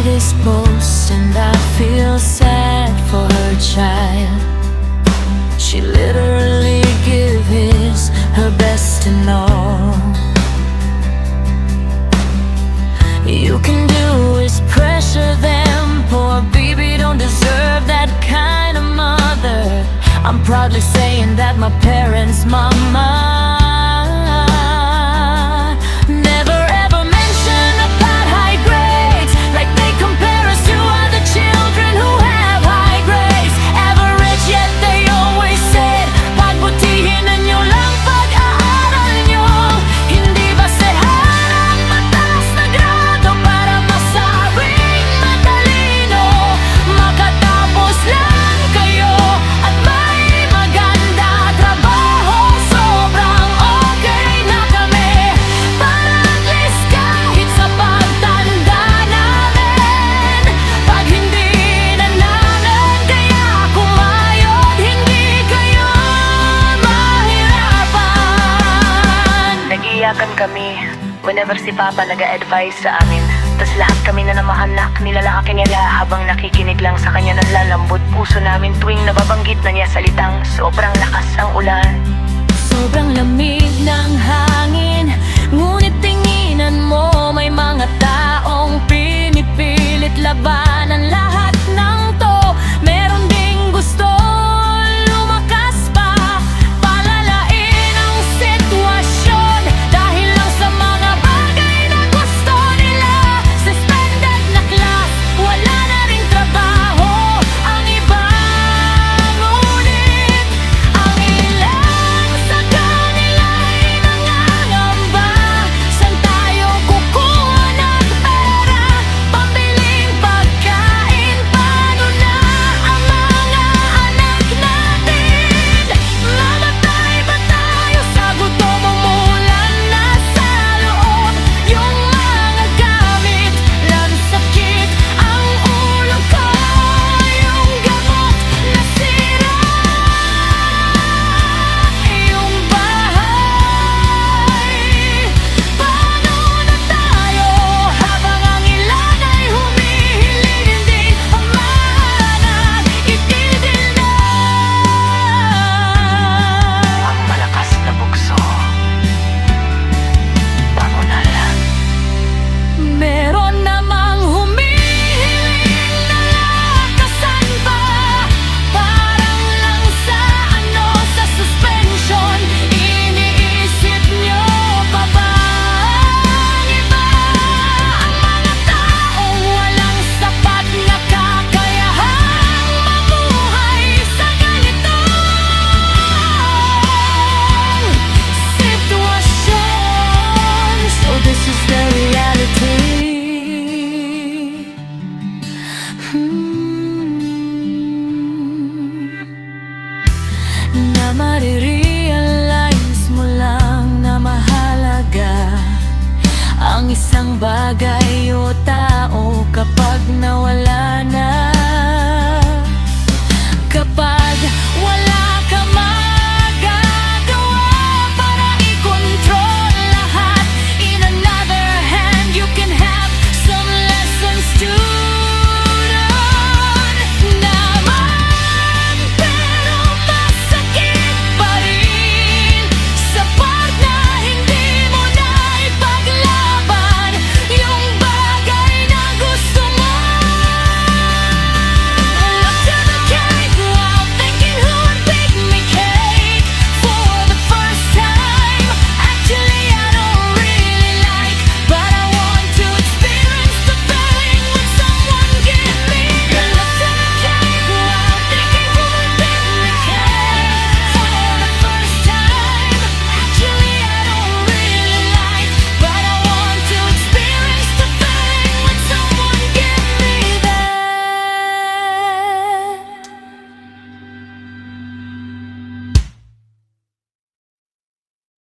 this boast, and I feel sad for her child. She literally gave her best and all you can do is pressure them. Poor baby don't deserve that kind of mother. I'm proudly saying that my parents' mama never ever mention about high grades, like they compare us to other children who have high grades. Average yet they always said, pagbutihin ninyo lang pag-aaral nyo. Hindi ba sehan ang mataas na grado para masabing matalino? Makatapos lang kayo at may maganda trabaho. Sobrang okay na kami para at least kahit sa pagtanda namin. Pag hindi na namin kaya kumayod, hindi kayo mahirapan. Nag-iyakan kami whenever si Papa nag-a-advise sa amin. Tas lahat kami na namahanak, nilalaki niya habang nakikinig lang sa kanya. Naglalambot puso namin tuwing nababanggit na niya salitang sobrang lakas ang ulan. Sobrang lamig ng hangin, ngunit